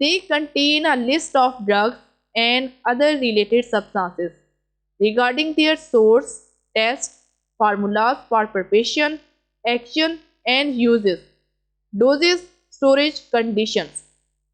They contain a list of drugs and other related substances regarding their source, test, formulas for preparation, action and uses, doses, storage conditions।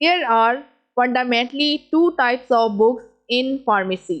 There are fundamentally two types of books in pharmacy।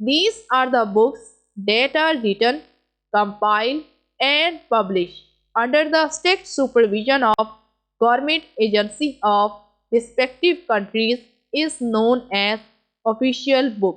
These are the books that are written, compiled and published under the strict supervision of government agency of respective countries is known as official book।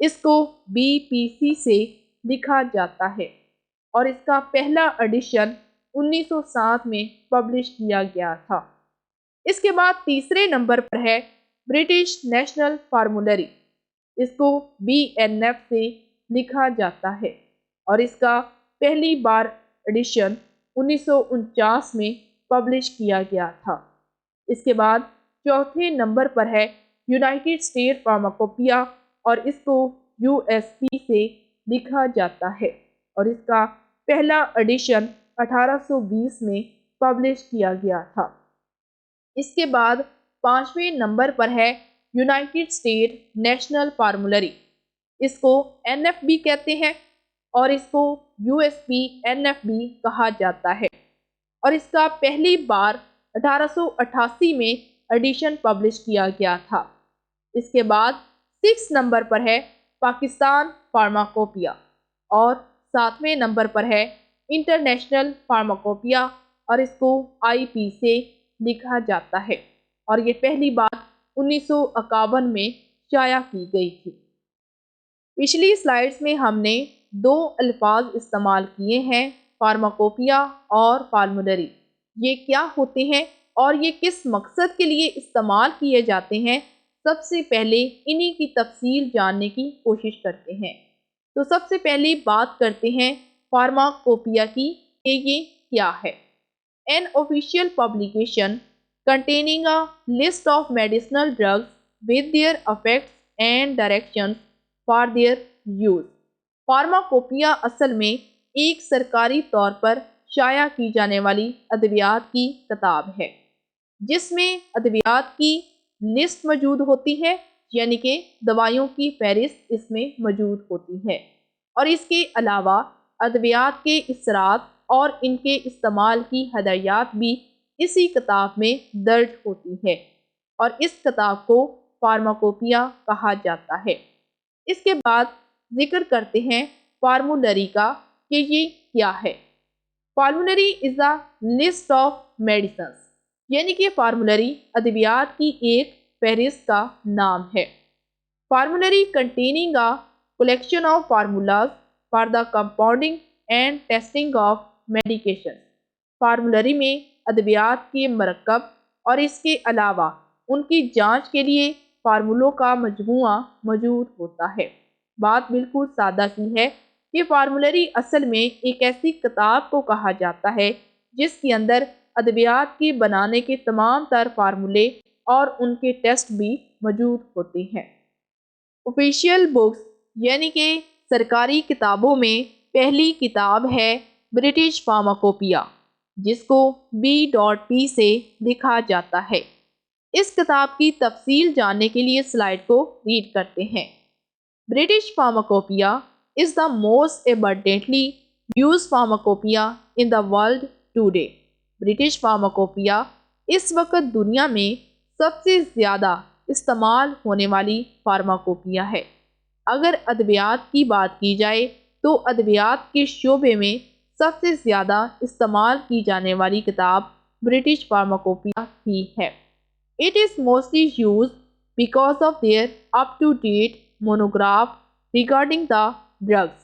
اس کو BPC سے لکھا جاتا ہے اور اس کا پہلا edition 1907 میں publish کیا گیا تھا۔ اس کے بعد تیسرے نمبر پر ہے برٹش نیشنل فارمولری، اس کو BNF سے لکھا جاتا ہے اور اس کا پہلی بار ایڈیشن 1949 میں پبلش کیا گیا تھا۔ اس کے بعد چوتھے نمبر پر ہے یونائٹڈ اسٹیٹ فارماکوپیا اور اس کو USP سے لکھا جاتا ہے اور اس کا پہلا ایڈیشن 1820 میں پبلش کیا گیا تھا۔ اس کے بعد پانچویں نمبر پر ہے یونائٹڈ اسٹیٹ نیشنل فارمولری، اس کو NF بھی کہتے ہیں اور اس کو USP NF بھی کہا جاتا ہے اور اس کا پہلی بار 1888 میں ایڈیشن پبلش کیا گیا تھا۔ اس کے بعد 6 نمبر پر ہے پاکستان فارماکوپیا اور 7ویں نمبر پر ہے انٹرنیشنل فارماکوپیا اور اس کو IP سے لکھا جاتا ہے اور یہ پہلی بار 1951 میں شائع کی گئی تھی۔ پچھلی سلائیڈز میں ہم نے 2 الفاظ استعمال کیے ہیں، فارماکوپیا اور فارمولری۔ یہ کیا ہوتے ہیں اور یہ کس مقصد کے لیے استعمال کیے جاتے ہیں؟ سب سے پہلے انہی کی تفصیل جاننے کی کوشش کرتے ہیں۔ تو سب سے پہلے بات کرتے ہیں فارماکوپیا کی کہ یہ کیا ہے۔ An official publication containing a list of medicinal drugs with their effects and directions for their use۔ Pharmacopoeia اصل میں ایک سرکاری طور پر شائع کی جانے والی ادویات کی کتاب ہے، جس میں ادویات کی لسٹ موجود ہوتی ہے، یعنی کہ دوائیوں کی فہرست اس میں موجود ہوتی ہے اور اس کے علاوہ ادویات کے اثرات اور ان کے استعمال کی ہدایات بھی اسی کتاب میں درج ہوتی ہے اور اس کتاب کو فارماکوپیا کہا جاتا ہے۔ اس کے بعد ذکر کرتے ہیں فارمولری کا کہ یہ کیا ہے۔ فارمولری از اے لسٹ آف میڈیسنز، یعنی کہ فارمولری ادویات کی ایک فہرست کا نام ہے۔ Formulary containing a collection of formulas for the compounding and testing of medication. Formulary میں ادویات کے مرکب اور اس کے علاوہ ان کی جانچ کے لیے فارمولوں کا مجموعہ موجود ہوتا ہے۔ بات بالکل سادہ سی ہے کہ فارمولری اصل میں ایک ایسی کتاب کو کہا جاتا ہے جس کے اندر ادویات کے بنانے کے تمام تر فارمولے اور ان کے ٹیسٹ بھی موجود ہوتے ہیں۔ آفیشیل بکس یعنی کہ سرکاری کتابوں میں پہلی کتاب ہے برٹش فارماکوپیا، جس کو B.P سے لکھا جاتا ہے۔ اس کتاب کی تفصیل جاننے کے لیے سلائیڈ کو ریڈ کرتے ہیں۔ British pharmacopoeia is the most abundantly used pharmacopoeia in the world today۔ British pharmacopoeia اس وقت دنیا میں سب سے زیادہ استعمال ہونے والی فارماکوپیا ہے۔ اگر ادویات کی بات کی جائے تو ادویات کے شعبے میں سب سے زیادہ استعمال کی جانے والی کتاب برٹش فارماکوپیا ہی ہے۔ It is mostly used because of their up-to-date monograph regarding the drugs۔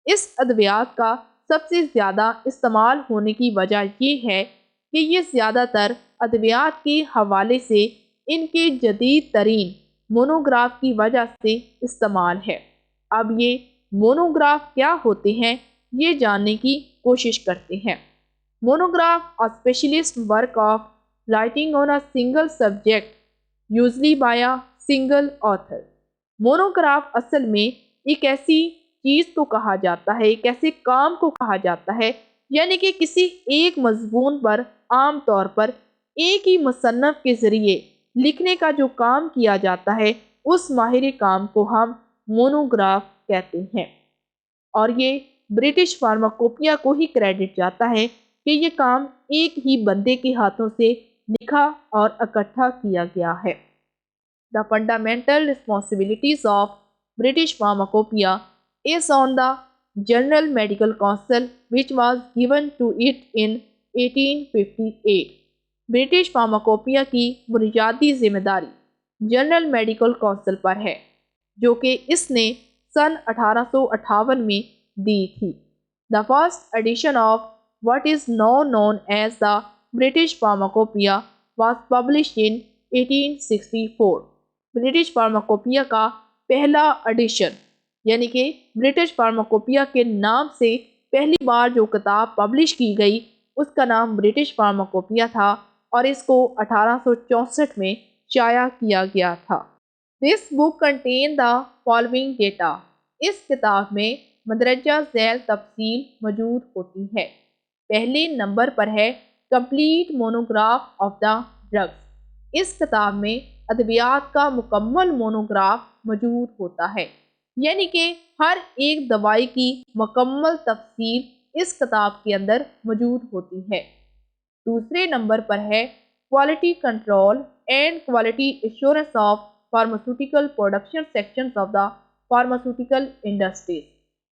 اس ادویات کا سب سے زیادہ استعمال ہونے کی وجہ یہ ہے کہ یہ زیادہ تر ادویات کے حوالے سے ان کے جدید ترین مونوگراف کی وجہ سے استعمال ہے۔ اب یہ مونوگراف کیا ہوتے ہیں یہ جاننے کی کوشش کرتے ہیں۔ Monograph a specialist work of writing on a single subject usually by a single author۔ Monograph اصل میں ایک ایسی چیز کو کہا جاتا ہے، ایک ایسے کام کو کہا جاتا ہے، یعنی کہ کسی ایک مضمون پر عام طور پر ایک ہی مصنف کے ذریعے لکھنے کا جو کام کیا جاتا ہے اس ماہر کام کو ہم مونوگراف کہتے ہیں اور یہ برٹش فارماکوپیا کو ہی کریڈٹ جاتا ہے کہ یہ کام ایک ہی بندے کے ہاتھوں سے لکھا اور اکٹھا کیا گیا ہے۔ The fundamental responsibilities of British Pharmacopoeia is on the General Medical Council which was given to it in 1858۔ British pharmacopoeia کی بنیادی ذمہ داری جنرل میڈیکل کونسل پر ہے جو کہ اس نے سن 1858 میں دی تھی۔ The first edition of what is now known as the British Pharmacopoeia was published in 1864۔ British pharmacopoeia کا پہلا ایڈیشن یعنی کہ برٹش فارماکوپیا کے نام سے پہلی بار جو کتاب پبلش کی گئی اس کا نام برٹش فارماکوپیا تھا اور اس کو 1864 میں شائع کیا گیا تھا۔ This book contains the following data۔ اس کتاب میں مندرجہ ذیل تفصیل موجود ہوتی ہے۔ پہلے نمبر پر ہے complete monograph of the drugs. اس کتاب میں ادویات کا مکمل مونوگراف موجود ہوتا ہے، یعنی کہ ہر ایک دوائی کی مکمل تفصیل اس کتاب کے اندر موجود ہوتی ہے۔ دوسرے نمبر پر ہے quality control and quality assurance of pharmaceutical production sections of the pharmaceutical industries.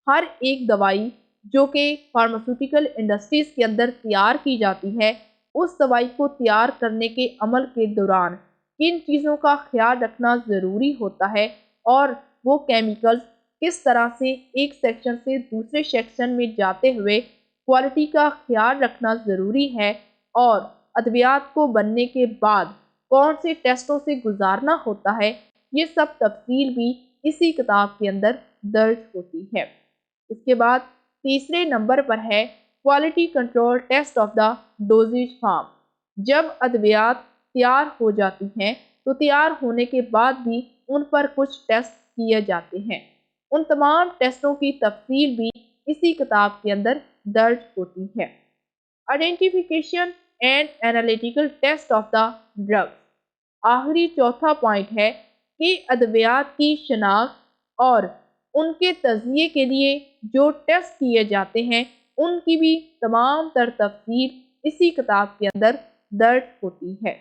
ہر ایک دوائی جو کہ فارماسیوٹیکل انڈسٹریز کے اندر تیار کی جاتی ہے، اس دوائی کو تیار کرنے کے عمل کے دوران کن چیزوں کا خیال رکھنا ضروری ہوتا ہے اور وہ کیمیکلز کس طرح سے ایک سیکشن سے دوسرے سیکشن میں جاتے ہوئے کوالٹی کا خیال رکھنا ضروری ہے، اور ادویات کو بننے کے بعد کون سے ٹیسٹوں سے گزارنا ہوتا ہے، یہ سب تفصیل بھی اسی کتاب کے اندر درج ہوتی ہے۔ اس کے بعد تیسرے نمبر پر ہے quality control test of the dosage form. جب ادویات تیار ہو جاتی ہیں تو تیار ہونے کے بعد بھی ان پر کچھ ٹیسٹ کیے جاتے ہیں۔ ان تمام ٹیسٹوں کی تفصیل بھی اسی کتاب کے اندر درج ہوتی ہے۔ Identification and analytical test of the drug. آخری چوتھا پوائنٹ ہے کہ ادویات کی شناخت اور ان کے تجزیے کے لیے جو ٹیسٹ کیے جاتے ہیں ان کی بھی تمام تر تفصیل اسی کتاب کے اندر درج ہوتی ہے۔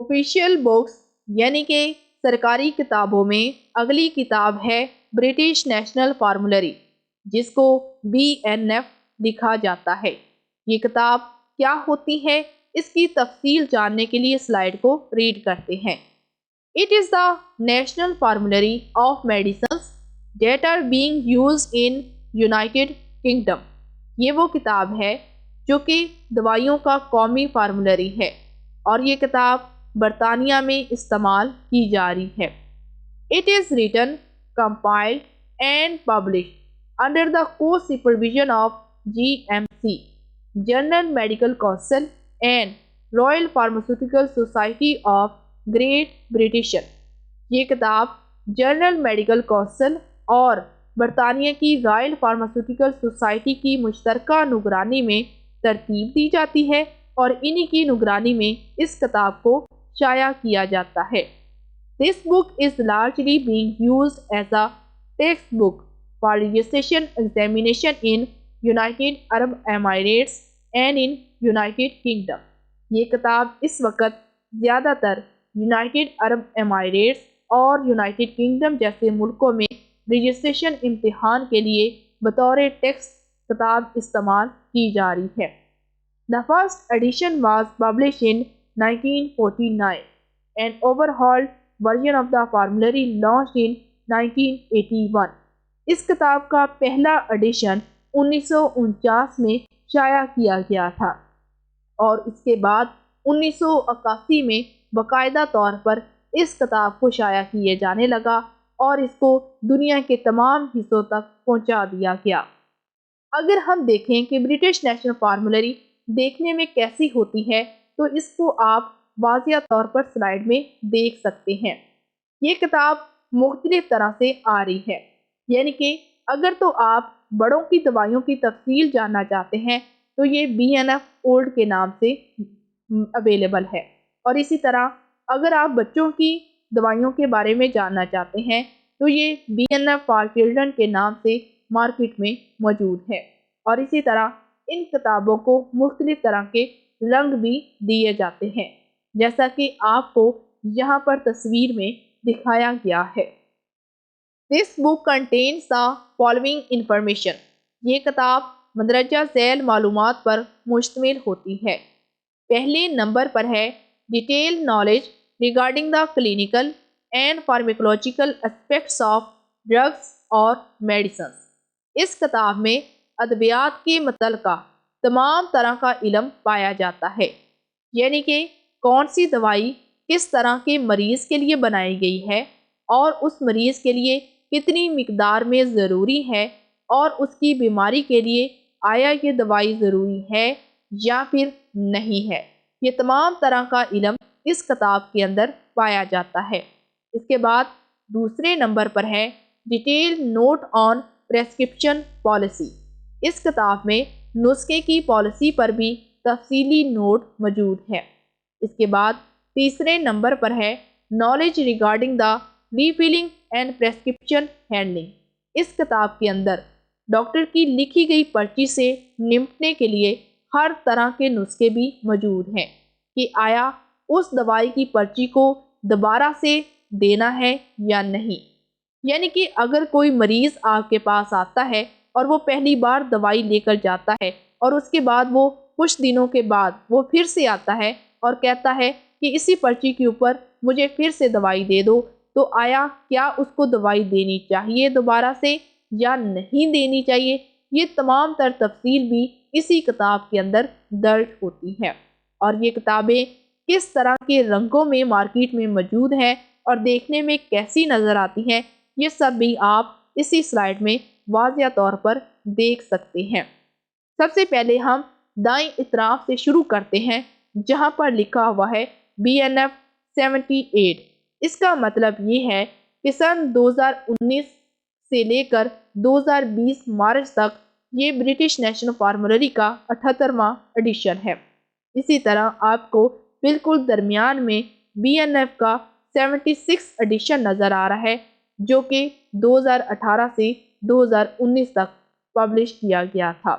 آفیشیل بکس یعنی کہ سرکاری کتابوں میں اگلی کتاب ہے برٹش نیشنل فارمولری، جس کو BNF لکھا جاتا ہے۔ یہ کتاب کیا ہوتی ہے، اس کی تفصیل جاننے کے لیے سلائیڈ کو ریڈ کرتے ہیں۔ It is the national formulary of medicines that are being used in United Kingdom۔ یہ وہ کتاب ہے جو کہ دوائیوں کا قومی فارمولری ہے اور یہ کتاب برطانیہ میں استعمال کی جا رہی ہے۔ It is written, compiled and published under the co-supervision of GMC, General Medical Council and Royal Pharmaceutical Society of Great Britain۔ یہ کتاب جنرل میڈیکل کونسل اور برطانیہ کی رائل فارماسیوٹیکل سوسائٹی کی مشترکہ نگرانی میں ترتیب دی جاتی ہے اور انہی کی نگرانی میں اس کتاب کو شائع کیا جاتا ہے۔ This book is largely being used as a textbook for registration examination in United Arab Emirates and in United Kingdom۔ یہ کتاب اس وقت زیادہ تر یونائٹڈ عرب امارات اور یونائٹڈ کنگڈم جیسے ملکوں میں رجسٹریشن امتحان کے لیے بطور ٹیکسٹ کتاب استعمال کی جا رہی ہے۔ The first edition was published in 1949 and overhauled version of the formulary launched in 1981۔ اس کتاب کا پہلا ایڈیشن 1949 میں شائع کیا گیا تھا اور اس کے بعد 1981 میں باقاعدہ طور پر اس کتاب کو شائع کیے جانے لگا اور اس کو دنیا کے تمام حصوں تک پہنچا دیا گیا۔ اگر ہم دیکھیں کہ برٹش نیشنل فارمولری دیکھنے میں کیسی ہوتی ہے تو اس کو آپ واضح طور پر سلائیڈ میں دیکھ سکتے ہیں۔ یہ کتاب مختلف طرح سے آ رہی ہے، یعنی کہ اگر تو آپ بڑوں کی دوائیوں کی تفصیل جاننا چاہتے ہیں تو یہ BNF اولڈ کے نام سے اویلیبل ہے، اور اسی طرح اگر آپ بچوں کی دوائیوں کے بارے میں جاننا چاہتے ہیں تو یہ BNF فار چلڈرن کے نام سے مارکیٹ میں موجود ہے، اور اسی طرح ان کتابوں کو مختلف طرح کے رنگ بھی دیے جاتے ہیں جیسا کہ آپ کو یہاں پر تصویر میں دکھایا گیا ہے۔ This book contains the following information۔ یہ کتاب مندرجہ ذیل معلومات پر مشتمل ہوتی ہے۔ پہلے نمبر پر ہے detail knowledge regarding the clinical and pharmacological aspects of drugs اور میڈیسنس۔ اس کتاب میں ادویات کے متعلقہ تمام طرح کا علم پایا جاتا ہے، یعنی کہ کون سی دوائی کس طرح کے مریض کے لیے بنائی گئی ہے اور اس مریض کے لیے کتنی مقدار میں ضروری ہے، اور اس کی بیماری کے لیے آیا یہ دوائی ضروری ہے یا پھر نہیں ہے۔ یہ تمام طرح کا علم اس کتاب کے اندر پایا جاتا ہے۔ اس کے بعد دوسرے نمبر پر ہے ڈیٹیل نوٹ آن پریسکرپشن پالیسی۔ اس کتاب میں نسخے کی پالیسی پر بھی تفصیلی نوٹ موجود ہے۔ اس کے بعد تیسرے نمبر پر ہے knowledge regarding the refilling and prescription handling. اس کتاب کے اندر ڈاکٹر کی لکھی گئی پرچی سے نمٹنے کے لیے ہر طرح کے نسخے بھی موجود ہیں کہ آیا اس دوائی کی پرچی کو دوبارہ سے دینا ہے یا نہیں۔ یعنی کہ اگر کوئی مریض آپ کے پاس آتا ہے اور وہ پہلی بار دوائی لے کر جاتا ہے اور اس کے بعد وہ کچھ دنوں کے بعد وہ پھر سے آتا ہے اور کہتا ہے کہ اسی پرچی کے اوپر مجھے پھر سے دوائی دے دو، تو آیا کیا اس کو دوائی دینی چاہیے دوبارہ سے یا نہیں دینی چاہیے، یہ تمام تر تفصیل بھی اسی کتاب کے اندر درج ہوتی ہے۔ اور یہ کتابیں کس طرح کے رنگوں میں مارکیٹ میں موجود ہیں اور دیکھنے میں کیسی نظر آتی ہیں، یہ سب بھی آپ اسی سلائیڈ میں واضح طور پر دیکھ سکتے ہیں۔ سب سے پہلے ہم دائیں اطراف سے شروع کرتے ہیں جہاں پر لکھا ہوا ہے BNF 78۔ اس کا مطلب یہ ہے کہ سن 2019 سے لے کر 2020 مارچ تک یہ برٹش نیشنل فارمولری کا 78واں ایڈیشن ہے۔ اسی طرح آپ کو بالکل درمیان میں BNF کا 76 ایڈیشن نظر آ رہا ہے، جو کہ 2018 سے 2019 تک پبلش کیا گیا تھا۔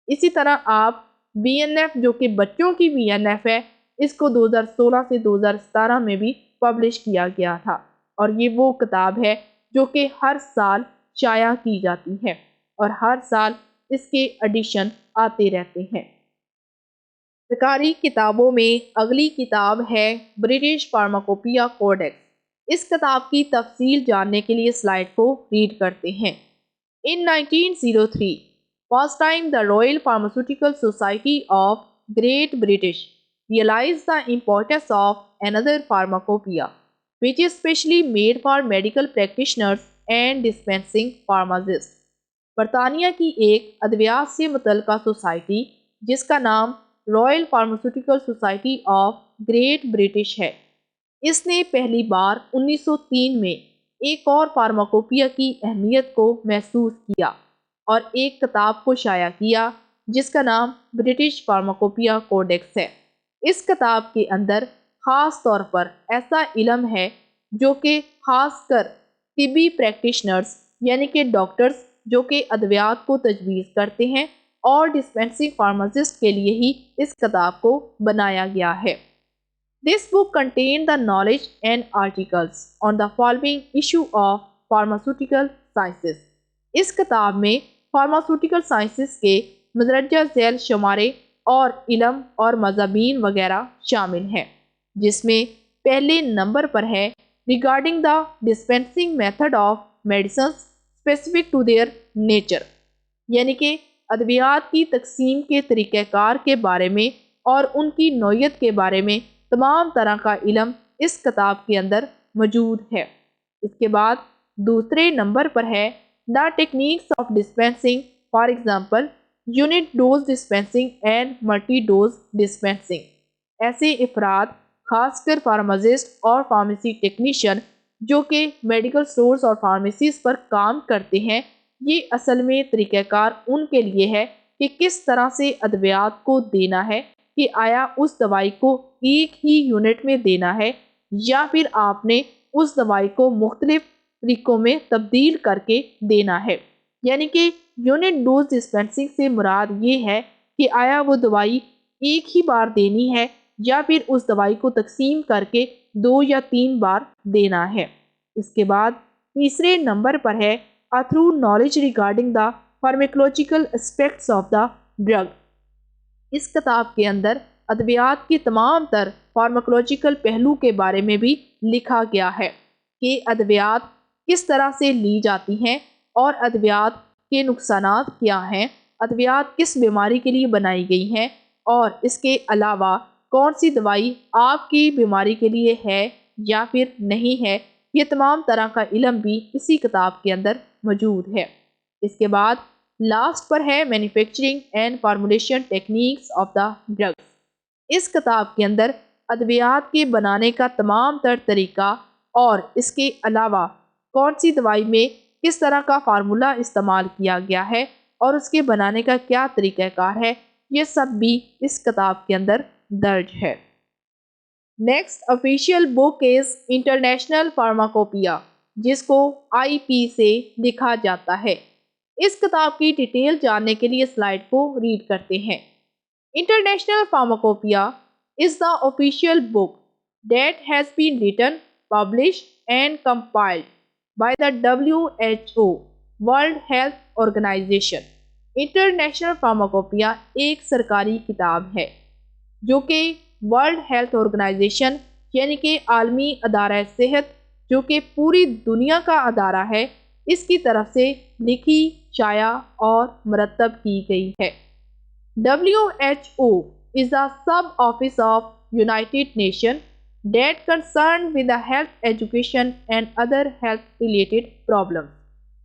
اسی طرح آپ BNF جو کہ بچوں کی BNF ہے، اس کو 2016 سے 2017 میں بھی پبلش کیا گیا تھا، اور یہ وہ کتاب ہے جو کہ ہر سال شائع کی جاتی ہے اور ہر سال اس کے ایڈیشن آتے رہتے ہیں۔ سرکاری کتابوں میں اگلی کتاب ہے برٹش فارماکوپیا کوڈیکس۔ اس کتاب کی تفصیل جاننے کے لیے سلائیڈ کو ریڈ کرتے ہیں۔ In 1903, first time the Royal Pharmaceutical Society of Great British realized the importance of another pharmacopoeia, which is specially made for medical practitioners and dispensing pharmacists۔ برطانیہ کی ایک ادویات سے متعلقہ سوسائٹی جس کا نام Royal pharmaceutical society of great British ہے، اس نے پہلی بار 1903 میں ایک اور فارماکوپیا کی اہمیت کو محسوس کیا اور ایک کتاب کو شائع کیا جس کا نام برٹش فارماکوپیا کوڈیکس ہے۔ اس کتاب کے اندر خاص طور پر ایسا علم ہے جو کہ خاص کر طبی پریکٹیشنرز یعنی کہ ڈاکٹرز جو کہ ادویات کو تجویز کرتے ہیں اور ڈسپینسنگ فارماسسٹ کے لیے ہی اس کتاب کو بنایا گیا ہے۔ This book contained the knowledge and articles on the following issue of pharmaceutical sciences۔ اس کتاب میں فارماسیوٹیکل سائنسز کے مندرجہ ذیل شمارے اور علم اور مضامین وغیرہ شامل ہیں، جس میں پہلے نمبر پر ہے regarding the dispensing method of medicines specific to their nature, یعنی کہ ادویات کی تقسیم کے طریقہ کار کے بارے میں اور ان کی نوعیت کے بارے میں تمام طرح کا علم اس کتاب کے اندر موجود ہے۔ اس کے بعد دوسرے نمبر پر ہے the techniques of dispensing, for example unit dose dispensing and multi dose dispensing. ایسے افراد خاص کر فارماسسٹ اور فارمیسی ٹیکنیشین جو کہ میڈیکل سٹورز اور فارمیسیز پر کام کرتے ہیں، یہ اصل میں طریقہ کار ان کے لیے ہے کہ کس طرح سے ادویات کو دینا ہے، کہ آیا اس دوائی کو ایک ہی یونٹ میں دینا ہے یا پھر آپ نے اس دوائی کو مختلف طریقوں میں تبدیل کر کے دینا ہے۔ یعنی کہ یونٹ ڈوز ڈسپینسنگ سے مراد یہ ہے کہ آیا وہ دوائی ایک ہی بار دینی ہے یا پھر اس دوائی کو تقسیم کر کے 2 یا 3 بار دینا ہے۔ اس کے بعد تیسرے نمبر پر ہے thorough knowledge regarding the pharmacological aspects of the drug. اس کتاب کے اندر ادویات کے تمام تر فارمیکولوجیکل پہلو کے بارے میں بھی لکھا گیا ہے کہ ادویات کس طرح سے لی جاتی ہیں اور ادویات کے نقصانات کیا ہیں، ادویات کس بیماری کے لیے بنائی گئی ہیں، اور اس کے علاوہ کون سی دوائی آپ کی بیماری کے لیے ہے یا پھر نہیں ہے، یہ تمام طرح کا علم بھی اسی کتاب کے اندر موجود ہے۔ اس کے بعد لاسٹ پر ہے manufacturing and formulation techniques of the drugs. اس کتاب کے اندر ادویات کے بنانے کا تمام تر طریقہ اور اس کے علاوہ کون سی دوائی میں کس طرح کا فارمولا استعمال کیا گیا ہے اور اس کے بنانے کا کیا طریقہ کار ہے، یہ سب بھی اس کتاب کے اندر درج ہے۔ Next official book is international pharmacopoeia, جس کو IP سے لکھا جاتا ہے۔ اس کتاب کی ڈیٹیل جاننے کے لیے سلائیڈ کو ریڈ کرتے ہیں۔ International Pharmacopoeia is the official book that has been written, published, and compiled by the WHO, World Health Organization. International Pharmacopoeia ایک سرکاری کتاب ہے جو کہ ورلڈ ہیلتھ آرگنائزیشن یعنی کہ عالمی ادارہ صحت جو کہ پوری دنیا کا ادارہ ہے، اس کی طرف سے لکھی، شائع اور مرتب کی گئی ہے۔ WHO is a sub-office of United Nations that concerned with the health, education and other health-related problems.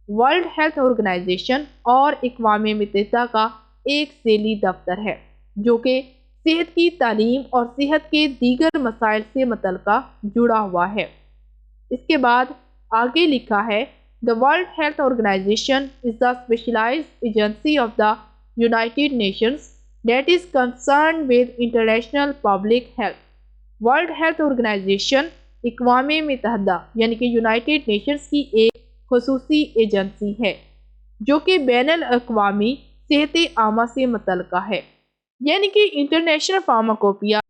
World health organisation اور اقوام متحدہ کا ایک ذیلی دفتر ہے جو کہ صحت کی تعلیم اور صحت کے دیگر مسائل سے متعلقہ جڑا ہوا ہے۔ اس کے بعد آگے لکھا ہے The World Health Organization is the specialized agency of the United Nations that is concerned with international public health. World health organisation اقوام متحدہ یعنی کہ یونائٹڈ نیشنز کی ایک خصوصی ایجنسی ہے جو کہ بین الاقوامی صحت عامہ سے متعلقہ ہے۔ یعنی کہ انٹرنیشنل فارماکوپیا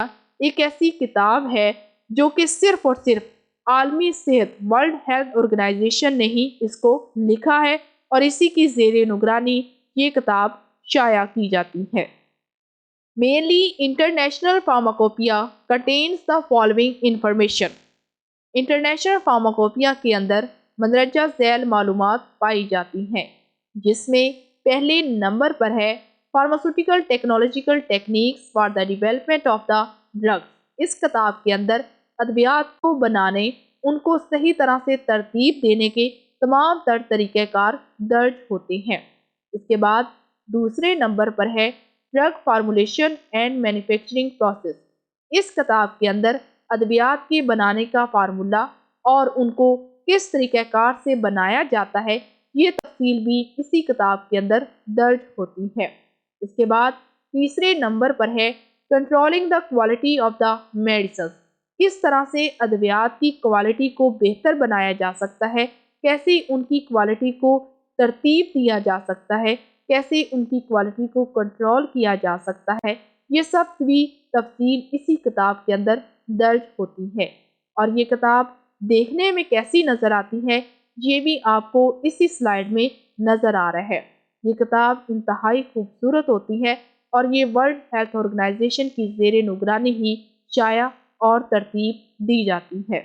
ایک ایسی کتاب ہے جو کہ صرف اور صرف عالمی صحت ورلڈ ہیلتھ آرگنائزیشن نے ہی اس کو لکھا ہے اور اسی کی زیر نگرانی یہ کتاب شائع کی جاتی ہے۔ Mainly International Pharmacopoeia contains the following information. International pharmacopoeia کے اندر مندرجہ ذیل معلومات پائی جاتی ہیں، جس میں پہلے نمبر پر ہے pharmaceutical technological techniques for the development of the drugs. اس کتاب کے اندر ادویات کو بنانے، ان کو صحیح طرح سے ترتیب دینے کے تمام تر طریقہ کار درج ہوتے ہیں۔ اس کے بعد دوسرے نمبر پر ہے drug formulation and manufacturing process. اس کتاب کے اندر ادویات کے بنانے کا فارمولا اور ان کو کس طریقہ کار سے بنایا جاتا ہے، یہ تفصیل بھی اسی کتاب کے اندر درج ہوتی ہے۔ اس کے بعد تیسرے نمبر پر ہے controlling the quality of the medicines. کس طرح سے ادویات کی کوالٹی کو بہتر بنایا جا سکتا ہے، کیسے ان کی کوالٹی کو ترتیب دیا جا سکتا ہے، کیسے ان کی کوالٹی کو کنٹرول کیا جا سکتا ہے، یہ سب بھی تفصیل اسی کتاب کے اندر درج ہوتی ہے۔ اور یہ کتاب دیکھنے میں کیسی نظر آتی ہے، یہ بھی آپ کو اسی سلائیڈ میں نظر آ رہا ہے۔ یہ کتاب انتہائی خوبصورت ہوتی ہے اور یہ ورلڈ ہیلتھ آرگنائزیشن کی زیر نگرانی ہی شائع اور ترتیب دی جاتی ہے۔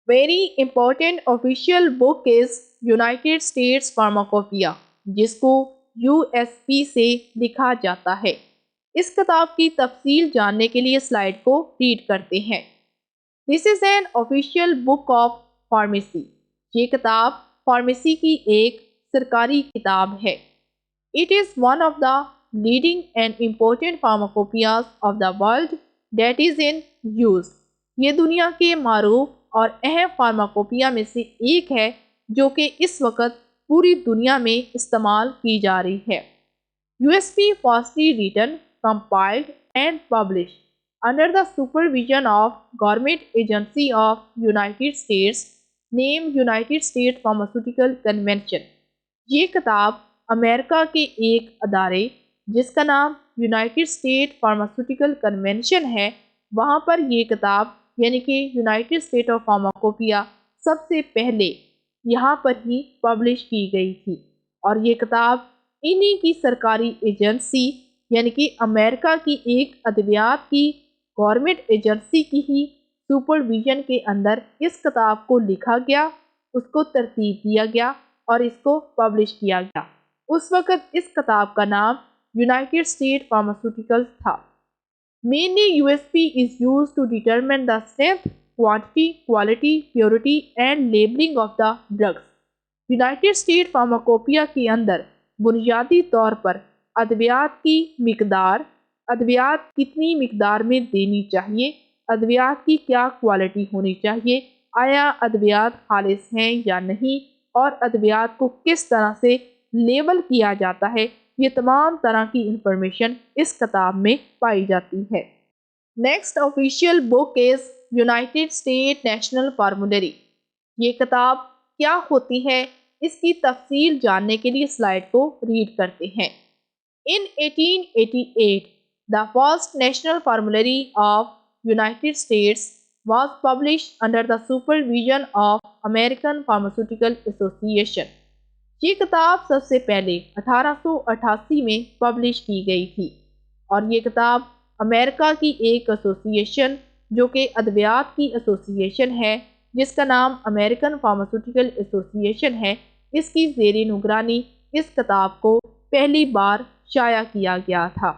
ویری امپورٹنٹ آفیشیل بک از یونائٹڈ اسٹیٹس فارماکوپیا، جس کو USP سے لکھا جاتا ہے۔ اس کتاب کی تفصیل جاننے کے لیے سلائیڈ کو ریڈ کرتے ہیں۔ This is an official book of pharmacy. یہ کتاب فارمیسی کی ایک سرکاری کتاب ہے۔ It is one of the leading and important pharmacopoeias of the world that is in use. یہ دنیا کے معروف اور اہم فارماکوپیا میں سے ایک ہے جو کہ اس وقت پوری دنیا میں استعمال کی جا رہی ہے۔ USP firstly written, compiled and published under the supervision of Government Agency of United States named United States Pharmaceutical Convention. یہ کتاب امریکہ کے ایک ادارے جس کا نام یونائٹڈ اسٹیٹ فارماسیوٹیکل کنونشن ہے، وہاں پر یہ کتاب یعنی کہ یونائٹڈ اسٹیٹ آف فارماکوپیا سب سے پہلے یہاں پر ہی پبلش کی گئی تھی، اور یہ کتاب انہی کی سرکاری ایجنسی یعنی کہ امریکہ کی ایک ادویات کی گورنمنٹ ایجنسی کی ہی سپرویژن کے اندر اس کتاب کو لکھا گیا، اس کو ترتیب دیا گیا اور اس کو پبلش کیا گیا۔ اس وقت اس کتاب کا نام یونائٹڈ اسٹیٹ فارماسیوٹیکلز تھا۔ Mainly USP is used to determine the strength, quantity, quality, purity and labeling of the drugs۔ United state pharmacopoeia کے اندر بنیادی طور پر ادویات کی مقدار، ادویات کتنی مقدار میں دینی چاہیے، ادویات کی کیا کوالٹی ہونی چاہیے، آیا ادویات خالص ہیں یا نہیں، اور ادویات کو کس طرح سے لیبل کیا جاتا ہے، یہ تمام طرح کی انفارمیشن اس کتاب میں پائی جاتی ہے۔ نیکسٹ آفیشیل بک از یونائٹڈ اسٹیٹ نیشنل فارمولیری۔ یہ کتاب کیا ہوتی ہے، اس کی تفصیل جاننے کے لیے سلائیڈ کو ریڈ کرتے ہیں۔ In 1888, the first national formulary of United States was published under the supervision of American Pharmaceutical Association۔ یہ کتاب سب سے پہلے 1888 میں پبلش کی گئی تھی، اور یہ کتاب امریکہ کی ایک ایسوسیشن جو کہ ادویات کی ایسوسیشن ہے، جس کا نام امریکن فارماسیوٹیکل ایسوسیشن ہے، اس کی زیر نگرانی اس کتاب کو پہلی بار شائع کیا گیا تھا۔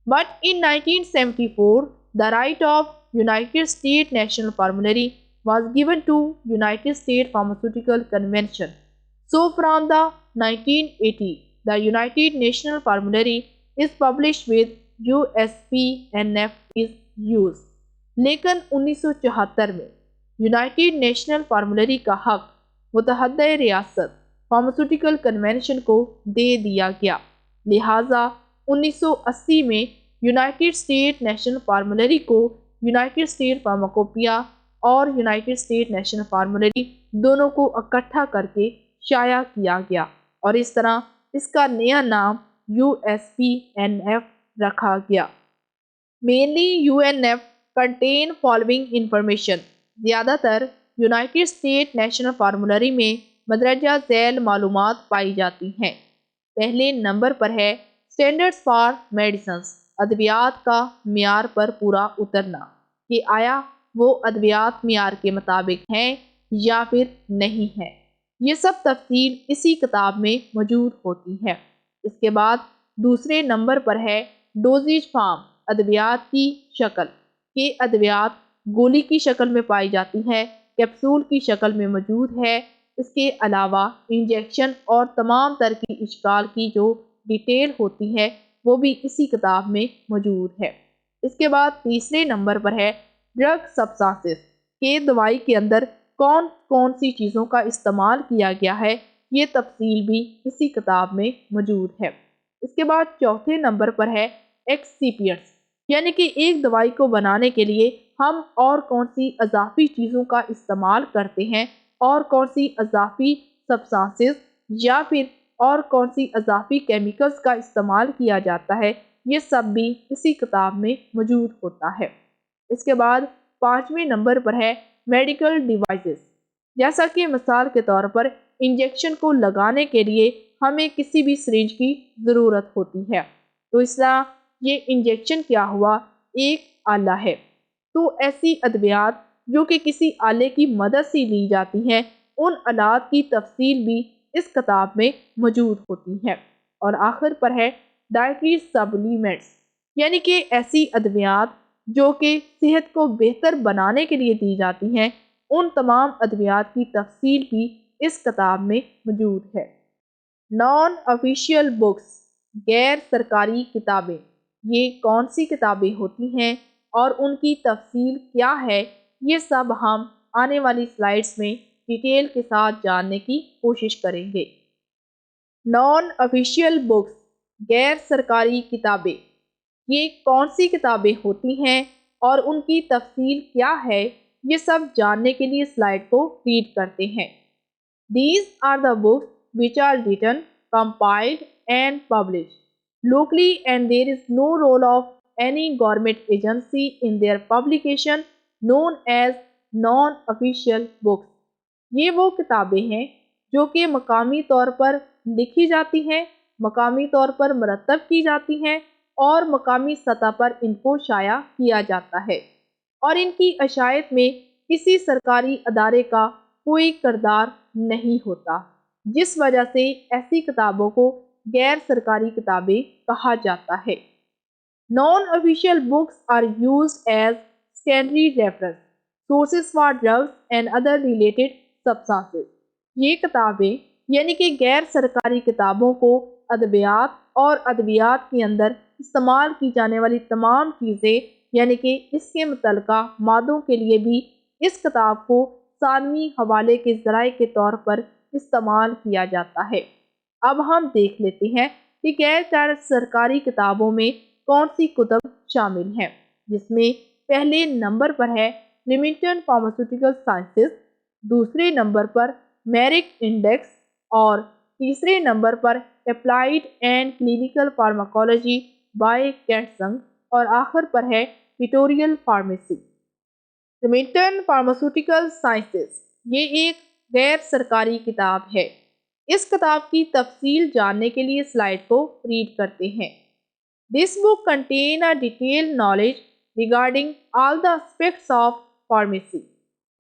But in 1974, the right of United States National Formulary was given to United States Pharmaceutical Convention۔ So from the 1980, the United National Formulary is published with USPNF is used۔ لیکن 1974 میں یونائٹڈ نیشنل فارمولیری کا حق متحدہ ریاست pharmaceutical convention کو دے دیا گیا، لہٰذا 1980 میں یونائٹڈ اسٹیٹ نیشنل فارمولیری کو یونائٹڈ اسٹیٹ فارماکوپیا اور یونائٹڈ اسٹیٹ نیشنل فارمولیری دونوں کو اکٹھا کر کے شائع کیا گیا، اور اس طرح اس کا نیا نام USPNF رکھا گیا۔ Mainly UNF contain following information۔ زیادہ تر یونائٹڈ اسٹیٹ نیشنل فارمولیری میں مندرجہ ذیل معلومات پائی جاتی ہیں۔ پہلے نمبر پر ہے اسٹینڈرڈس فار میڈیسنس، ادویات کا معیار پر پورا اترنا، کہ آیا وہ ادویات معیار کے مطابق ہیں یا پھر نہیں ہیں۔ یہ سب تفصیل اسی کتاب میں موجود ہوتی ہے۔ اس کے بعد دوسرے نمبر پر ہے ڈوزیج فارم، ادویات کی شکل، کہ ادویات گولی کی شکل میں پائی جاتی ہے، کیپسول کی شکل میں موجود ہے، اس کے علاوہ انجیکشن اور تمام تر کی اشکال کی جو ڈیٹیل ہوتی ہے وہ بھی اسی کتاب میں موجود ہے۔ اس کے بعد تیسرے نمبر پر ہے ڈرگ سبسٹانسز، کہ دوائی کے اندر کون کون سی چیزوں کا استعمال کیا گیا ہے، یہ تفصیل بھی اسی کتاب میں موجود ہے۔ اس کے بعد چوتھے نمبر پر ہے ایکسیپینٹس، یعنی کہ ایک دوائی کو بنانے کے لیے ہم اور کون سی اضافی چیزوں کا استعمال کرتے ہیں، اور کون سی اضافی سبسٹانسز یا پھر اور کون سی اضافی کیمیکلز کا استعمال کیا جاتا ہے، یہ سب بھی اسی کتاب میں موجود ہوتا ہے۔ اس کے بعد پانچویں نمبر پر ہے میڈیکل ڈیوائسز، جیسا کہ مثال کے طور پر انجیکشن کو لگانے کے لیے ہمیں کسی بھی سرنج کی ضرورت ہوتی ہے، تو اس طرح یہ انجیکشن کیا ہوا، ایک آلہ ہے، تو ایسی ادویات جو کہ کسی آلے کی مدد سے لی جاتی ہیں، ان آلات کی تفصیل بھی اس کتاب میں موجود ہوتی ہے۔ اور آخر پر ہے ڈائٹری سپلیمنٹس، یعنی کہ ایسی ادویات جو کہ صحت کو بہتر بنانے کے لیے دی جاتی ہیں، ان تمام ادویات کی تفصیل بھی اس کتاب میں موجود ہے۔ نان آفیشیل بکس، غیر سرکاری کتابیں، یہ کون سی کتابیں ہوتی ہیں اور ان کی تفصیل کیا ہے، یہ سب ہم آنے والی سلائیڈز میں ڈیٹیل کے ساتھ جاننے کی کوشش کریں گے۔ نان آفیشیل بکس، غیر سرکاری کتابیں، یہ کون سی کتابیں ہوتی ہیں اور ان کی تفصیل کیا ہے، یہ سب جاننے کے لیے سلائیڈ کو ریڈ کرتے ہیں۔ These are the books which are written, compiled and published locally and there is no role of any government agency in their publication, known as non-official books۔ یہ وہ کتابیں ہیں جو کہ مقامی طور پر لکھی جاتی ہیں، مقامی طور پر مرتب کی جاتی ہیں اور مقامی سطح پر ان کو شائع کیا جاتا ہے، اور ان کی اشاعت میں کسی سرکاری ادارے کا کوئی کردار نہیں ہوتا۔ جس وجہ سے ایسی کتابوں کو غیر سرکاری کتابیں کہا جاتا ہے۔ Non-official books are used as secondary reference sources for drugs and other related substances۔ یہ کتابیں یعنی کہ غیر سرکاری کتابوں کو ادویات اور ادویات کے اندر استعمال کی جانے والی تمام چیزیں یعنی کہ اس کے متعلقہ مادوں کے لیے بھی اس کتاب کو ثانوی حوالے کے ذرائع کے طور پر استعمال کیا جاتا ہے۔ اب ہم دیکھ لیتے ہیں کہ غیر سرکاری کتابوں میں کون سی کتب شامل ہیں، جس میں پہلے نمبر پر ہے لیمنگٹن فارماسیوٹیکل سائنسز، دوسرے نمبر پر میرک انڈیکس اور تیسرے نمبر پر applied and clinical pharmacology by Katzung اور آخر پر ہے veterinary pharmacy. Remington pharmaceutical sciences یہ ایک غیر سرکاری کتاب ہے۔ اس کتاب کی تفصیل جاننے کے لیے سلائیڈ کو ریڈ کرتے ہیں۔ This book contains a detailed knowledge regarding all the aspects of pharmacy.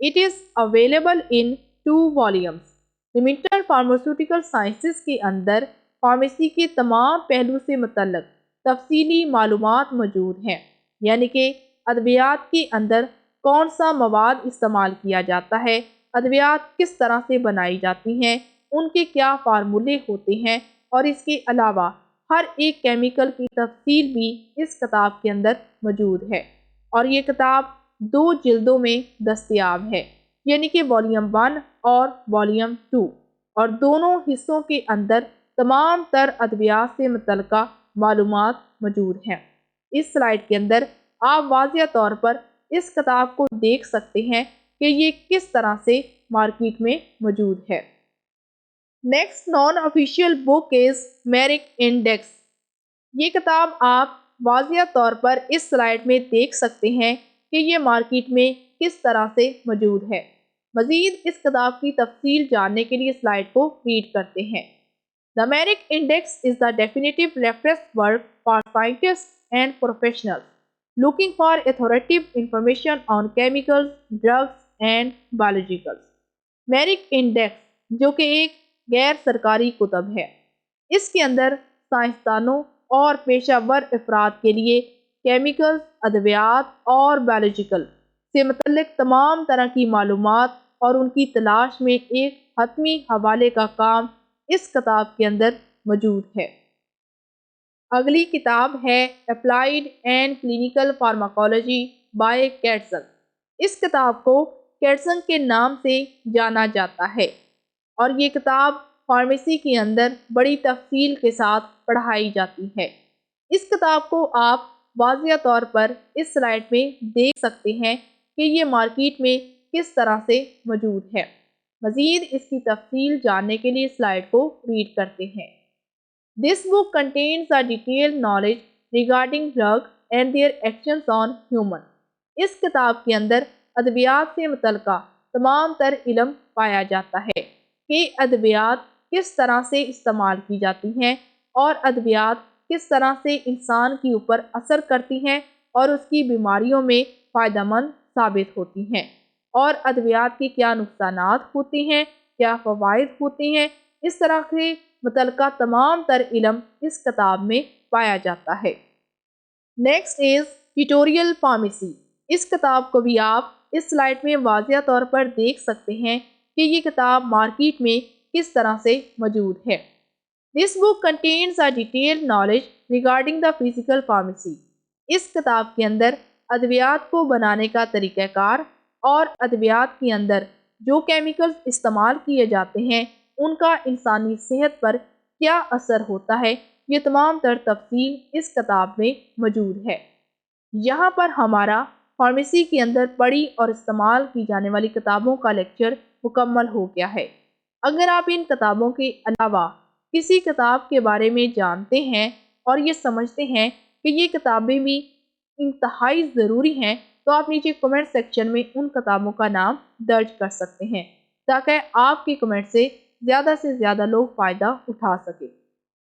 It is available in 2 volumes. Remington pharmaceutical sciences کے اندر فارمیسی کے تمام پہلو سے متعلق تفصیلی معلومات موجود ہیں، یعنی کہ ادویات کے اندر کون سا مواد استعمال کیا جاتا ہے، ادویات کس طرح سے بنائی جاتی ہیں، ان کے کیا فارمولے ہوتے ہیں، اور اس کے علاوہ ہر ایک کیمیکل کی تفصیل بھی اس کتاب کے اندر موجود ہے، اور یہ کتاب 2 جلدوں میں دستیاب ہے، یعنی کہ والیوم 1 اور والیوم 2، اور دونوں حصوں کے اندر تمام تر ادویات سے متعلقہ معلومات موجود ہیں۔ اس سلائیڈ کے اندر آپ واضح طور پر اس کتاب کو دیکھ سکتے ہیں کہ یہ کس طرح سے مارکیٹ میں موجود ہے۔ نیکسٹ نان آفیشیل بک از میرک انڈیکس۔ یہ کتاب آپ واضح طور پر اس سلائیڈ میں دیکھ سکتے ہیں کہ یہ مارکیٹ میں کس طرح سے موجود ہے۔ مزید اس کتاب کی تفصیل جاننے کے لیے سلائیڈ کو ریڈ کرتے ہیں۔ The Merck Index is the definitive reference work for scientists and professionals looking for authoritative information on chemicals, drugs and biologicals۔ Merck index جو کہ ایک غیر سرکاری کتب ہے، اس کے اندر سائنسدانوں اور پیشہ ور افراد کے لیے کیمیکل، ادویات اور بایولوجیکل سے متعلق تمام طرح کی معلومات اور ان کی تلاش میں ایک حتمی حوالے کا کام اس کتاب کے اندر موجود ہے۔ اگلی کتاب ہے applied and clinical pharmacology by Katzung. اس کتاب کو کیٹسنگ کے نام سے جانا جاتا ہے، اور یہ کتاب فارمیسی کے اندر بڑی تفصیل کے ساتھ پڑھائی جاتی ہے۔ اس کتاب کو آپ واضح طور پر اس سلائیڈ میں دیکھ سکتے ہیں کہ یہ مارکیٹ میں کس طرح سے موجود ہے۔ مزید اس کی تفصیل جاننے کے لیے سلائیڈ کو ریڈ کرتے ہیں۔ This book contains a detailed knowledge regarding drugs and their actions on human۔ اس کتاب کے اندر ادویات سے متعلقہ تمام تر علم پایا جاتا ہے کہ ادویات کس طرح سے استعمال کی جاتی ہیں اور ادویات کس طرح سے انسان کے اوپر اثر کرتی ہیں اور اس کی بیماریوں میں فائدہ مند ثابت ہوتی ہیں، اور ادویات کے کیا نقصانات ہوتے ہیں، کیا فوائد ہوتے ہیں، اس طرح کے متعلقہ تمام تر علم اس کتاب میں پایا جاتا ہے۔ Next is ویٹوریل pharmacy. اس کتاب کو بھی آپ اس سلائیڈ میں واضح طور پر دیکھ سکتے ہیں کہ یہ کتاب مارکیٹ میں کس طرح سے موجود ہے۔ This book contains a detailed knowledge regarding the physical pharmacy۔ اس کتاب کے اندر ادویات کو بنانے کا طریقہ کار اور ادویات کے اندر جو کیمیکلز استعمال کیے جاتے ہیں ان کا انسانی صحت پر کیا اثر ہوتا ہے، یہ تمام تر تفصیل اس کتاب میں موجود ہے۔ یہاں پر ہمارا فارمیسی کے اندر پڑھی اور استعمال کی جانے والی کتابوں کا لیکچر مکمل ہو گیا ہے۔ اگر آپ ان کتابوں کے علاوہ کسی کتاب کے بارے میں جانتے ہیں اور یہ سمجھتے ہیں کہ یہ کتابیں بھی انتہائی ضروری ہیں، تو آپ نیچے کمنٹ سیکشن میں ان کتابوں کا نام درج کر سکتے ہیں تاکہ آپ کے کمنٹ سے زیادہ لوگ فائدہ اٹھا سکیں۔